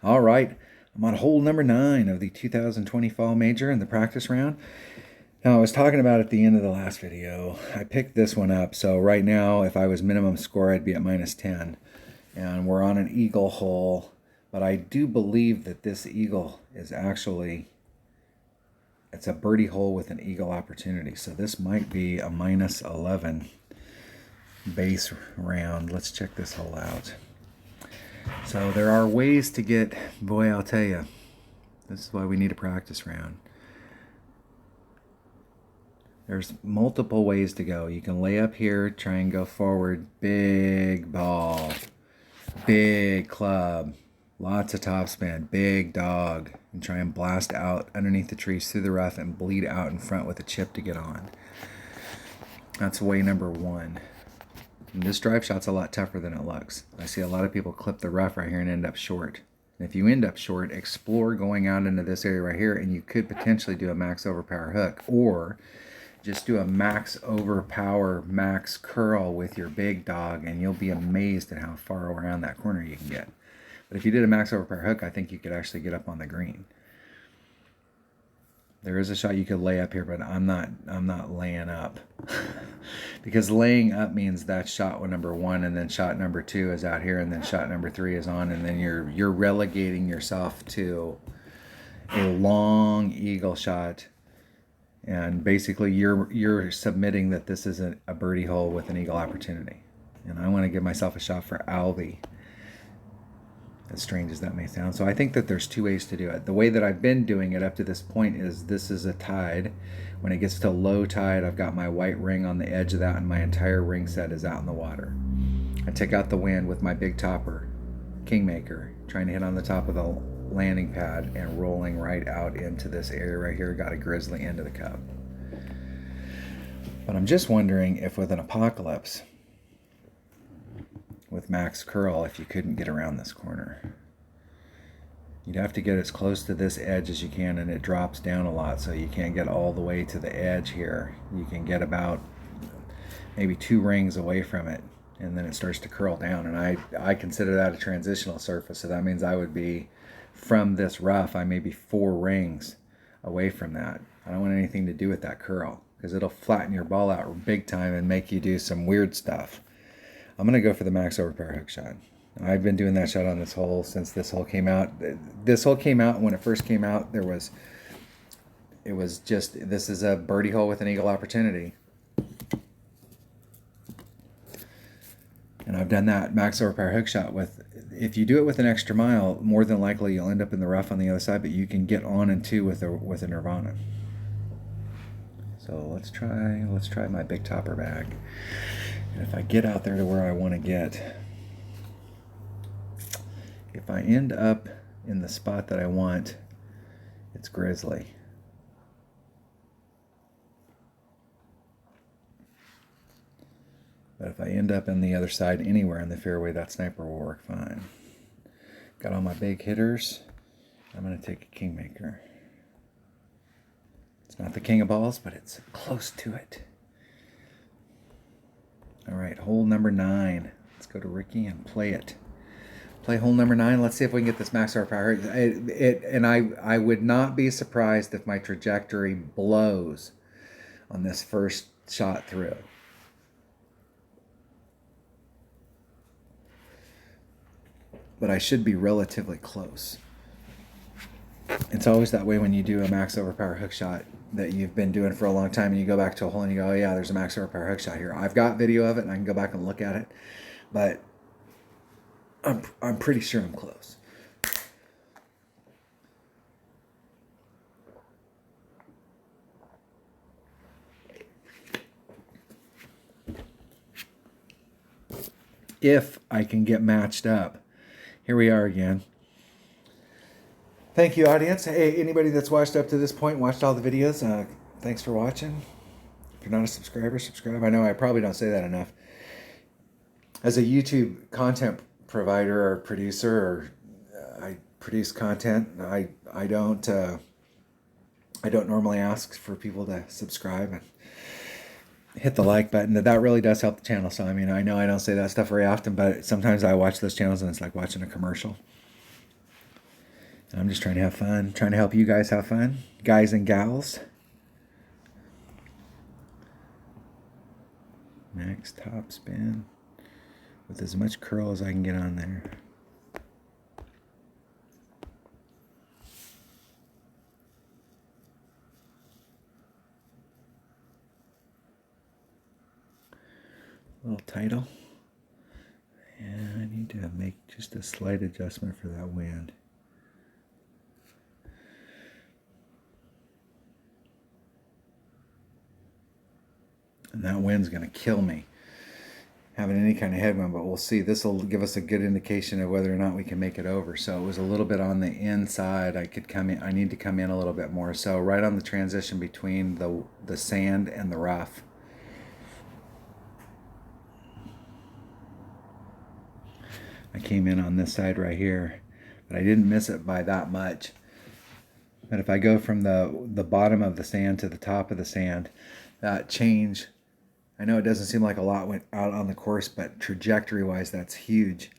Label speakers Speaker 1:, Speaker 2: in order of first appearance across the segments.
Speaker 1: All right, I'm on hole number 9 of the 2020 Fall Major in the practice round. Now, I was talking about at the end of the last video, I picked this one up. So right now, if I was minimum score, I'd be at minus 10. And we're on an eagle hole. But I do believe that this eagle is actually, it's a birdie hole with an eagle opportunity. So this might be a minus 11 base round. Let's check this hole out. So there are ways to get, boy, I'll tell you, this is why we need a practice round. There's multiple ways to go. You can lay up here, try and go forward, big ball, big club, lots of topspin, big dog, and try and blast out underneath the trees through the rough and bleed out in front with a chip to get on. That's way number 1. And this drive shot's a lot tougher than it looks. I see a lot of people clip the rough right here and end up short. And if you end up short, explore going out into this area right here, and you could potentially do a max overpower hook, or just do a max overpower, max curl with your big dog, and you'll be amazed at how far around that corner you can get. But if you did a max overpower hook, I think you could actually get up on the green. There is a shot you could lay up here, but I'm not laying up. Because laying up means that shot number 1, and then shot number 2 is out here, and then shot number 3 is on, and then you're relegating yourself to a long eagle shot. And basically you're submitting that this isn't a birdie hole with an eagle opportunity. And I want to give myself a shot for Albie, as strange as that may sound. So I think that there's 2 ways to do it. The way that I've been doing it up to this point is this is a tide. When it gets to low tide, I've got my white ring on the edge of that, and my entire ring set is out in the water. I take out the wind with my big topper, Kingmaker, trying to hit on the top of the landing pad and rolling right out into this area right here. Got a grizzly into the cup. But I'm just wondering if with an Apocalypse, with max curl, if you couldn't get around this corner. You'd have to get as close to this edge as you can, and it drops down a lot, so you can't get all the way to the edge here. You can get about maybe 2 rings away from it, and then it starts to curl down. And I consider that a transitional surface, so that means I would be from this rough, I may be 4 rings away from that. I don't want anything to do with that curl, because it'll flatten your ball out big time and make you do some weird stuff. I'm going to go for the max overpower hook shot. I've been doing that shot on this hole since this hole came out. This hole came out, when it first came out, it was just, this is a birdie hole with an eagle opportunity. And I've done that max overpower hook shot with, if you do it with an extra mile, more than likely you'll end up in the rough on the other side, but you can get on and 2 with a Nirvana. So let's try my big topper bag. And if I get out there to where I want to get, if I end up in the spot that I want, it's grizzly. But if I end up on the other side anywhere in the fairway, that sniper will work fine. Got all my big hitters. I'm going to take a Kingmaker. It's not the king of balls, but it's close to it. All right, hole number 9. Let's go to Ricky and play it. Play hole number 9. Let's see if we can get this max overpower. And I would not be surprised if my trajectory blows on this first shot through. But I should be relatively close. It's always that way when you do a max overpower hook shot that you've been doing for a long time, and you go back to a hole and you go, oh yeah, there's a max overpower hook shot here. I've got video of it and I can go back and look at it, but I'm pretty sure I'm close. If I can get matched up. Here we are again. Thank you, audience. Hey, anybody that's watched up to this point, watched all the videos, thanks for watching. If you're not a subscriber, subscribe. I know I probably don't say that enough. As a YouTube content provider or producer, or I produce content, I don't normally ask for people to subscribe and hit the like button. That really does help the channel. So I mean, I know I don't say that stuff very often, but sometimes I watch those channels and it's like watching a commercial. I'm just trying to have fun, trying to help you guys have fun, guys and gals. Max top spin with as much curl as I can get on there. Little title. And I need to make just a slight adjustment for that wind. And that wind's going to kill me having any kind of headwind, but we'll see. This will give us a good indication of whether or not we can make it over. So it was a little bit on the inside. I could come in. I need to come in a little bit more. So right on the transition between the sand and the rough. I came in on this side right here, but I didn't miss it by that much. But if I go from the bottom of the sand to the top of the sand, that change, I know it doesn't seem like a lot went out on the course, but trajectory-wise, that's huge.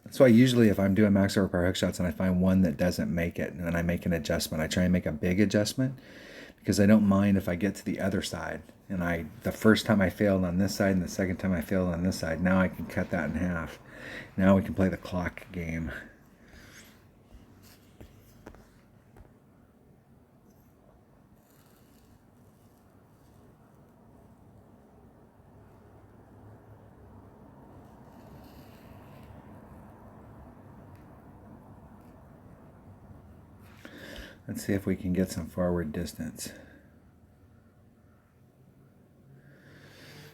Speaker 1: That's why usually if I'm doing max overpower hook shots and I find one that doesn't make it, and then I make an adjustment, I try and make a big adjustment, because I don't mind if I get to the other side. And the first time I failed on this side and the second time I failed on this side, now I can cut that in half. Now we can play the clock game. Let's see if we can get some forward distance.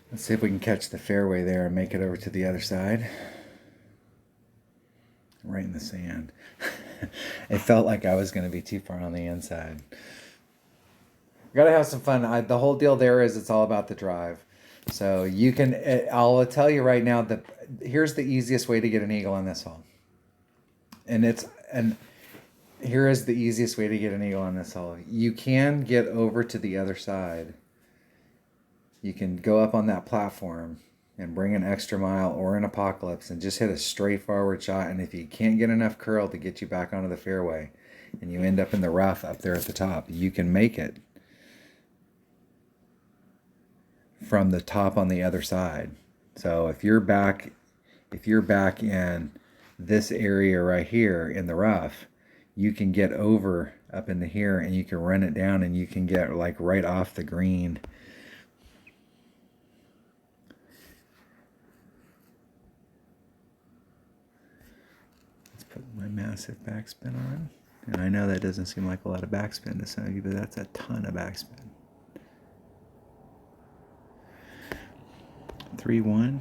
Speaker 1: Let's see if we can catch the fairway there and make it over to the other side. Right in the sand. It felt like I was going to be too far on the inside. Gotta have some fun. The whole deal there is it's all about the drive. So you can, I'll tell you right now that here's the easiest way to get an eagle on this hole. And here is the easiest way to get an eagle on this hole. You can get over to the other side. You can go up on that platform and bring an extra mile or an apocalypse and just hit a straightforward shot. And if you can't get enough curl to get you back onto the fairway and you end up in the rough up there at the top, you can make it from the top on the other side. So if you're back in this area right here in the rough, you can get over up into here and you can run it down and you can get like right off the green. Let's put my massive backspin on. And I know that doesn't seem like a lot of backspin to some of you, but that's a ton of backspin. 3-1.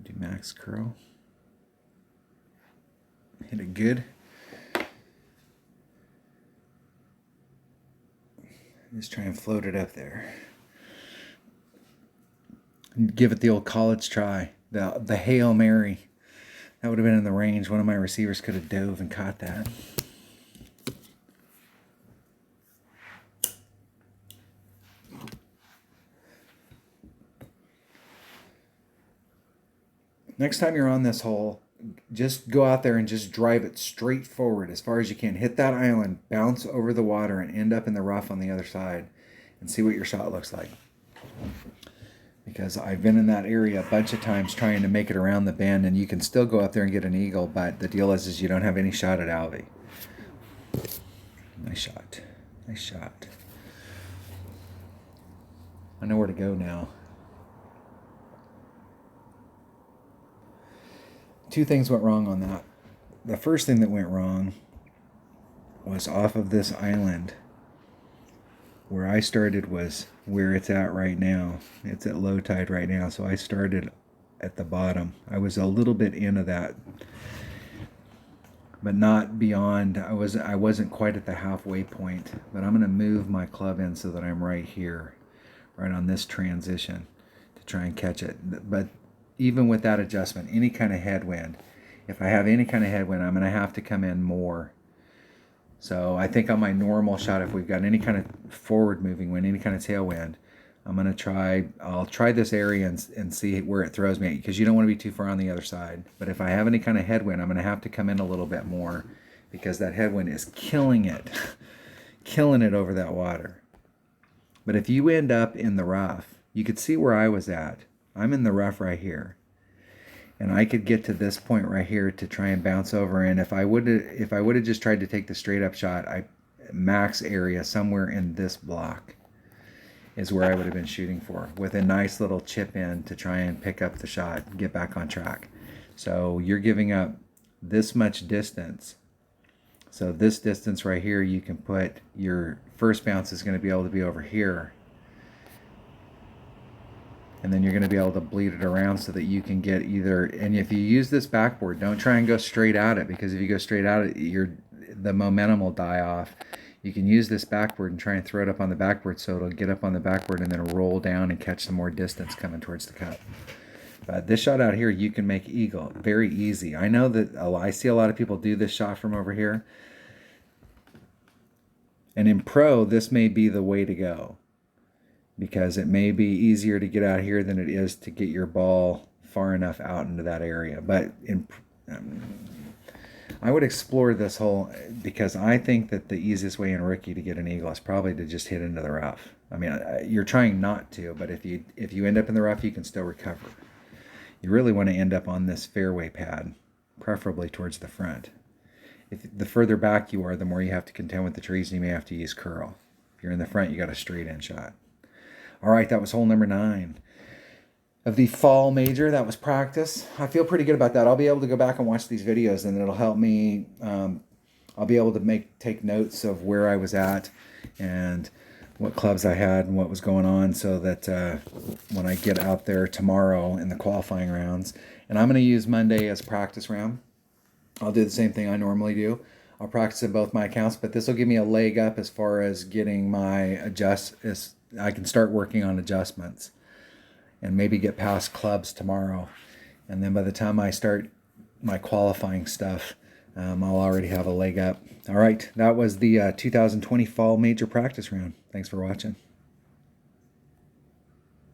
Speaker 1: Do max curl. Hit it good. Just try and float it up there. And give it the old college try. The Hail Mary. That would have been in the range. One of my receivers could have dove and caught that. Next time you're on this hole, just go out there and just drive it straight forward as far as you can. Hit that island, bounce over the water, and end up in the rough on the other side and see what your shot looks like. Because I've been in that area a bunch of times trying to make it around the bend, and you can still go up there and get an eagle, but the deal is you don't have any shot at Alvy. Nice shot. Nice shot. I know where to go now. Two things went wrong on that. The first thing that went wrong was off of this island. Where I started was where it's at right now. It's at low tide right now, so I started at the bottom. I was a little bit into that, but not beyond. I wasn't quite at the halfway point, but I'm going to move my club in so that I'm right here, right on this transition to try and catch it. But even with that adjustment, any kind of headwind, if I have any kind of headwind, I'm going to have to come in more So I think on my normal shot, if we've got any kind of forward moving wind, any kind of tailwind, I'll try this area and see where it throws me, because you don't want to be too far on the other side. But if I have any kind of headwind, I'm going to have to come in a little bit more, because that headwind is killing it, killing it over that water. But if you end up in the rough, you could see where I was at. I'm in the rough right here. And I could get to this point right here to try and bounce over. And if I would have just tried to take the straight up shot, max area somewhere in this block is where I would have been shooting for, with a nice little chip in to try and pick up the shot, get back on track. So you're giving up this much distance. So this distance right here, you can put your first bounce is going to be able to be over here. And then you're going to be able to bleed it around so that you can get either, and if you use this backboard, don't try and go straight at it, because if you go straight at it, the momentum will die off. You can use this backboard and try and throw it up on the backboard so it'll get up on the backboard and then roll down and catch some more distance coming towards the cup. But this shot out here, you can make eagle very easy. I know that I see a lot of people do this shot from over here. And in pro, this may be the way to go, because it may be easier to get out here than it is to get your ball far enough out into that area. But I would explore this whole, because I think that the easiest way in rookie to get an eagle is probably to just hit into the rough. I mean, you're trying not to, but if you end up in the rough, you can still recover. You really want to end up on this fairway pad, preferably towards the front. The further back you are, the more you have to contend with the trees, and you may have to use curl. If you're in the front, you got a straight in shot. All right, that was hole number 9 of the fall major. That was practice. I feel pretty good about that. I'll be able to go back and watch these videos, and it'll help me. I'll be able to take notes of where I was at and what clubs I had and what was going on, so that when I get out there tomorrow in the qualifying rounds, and I'm going to use Monday as practice round. I'll do the same thing I normally do. I'll practice in both my accounts, but this will give me a leg up as far as getting my I can start working on adjustments and maybe get past clubs tomorrow. And then by the time I start my qualifying stuff, I'll already have a leg up. All right, that was the 2020 Fall Major Practice Round. Thanks for watching.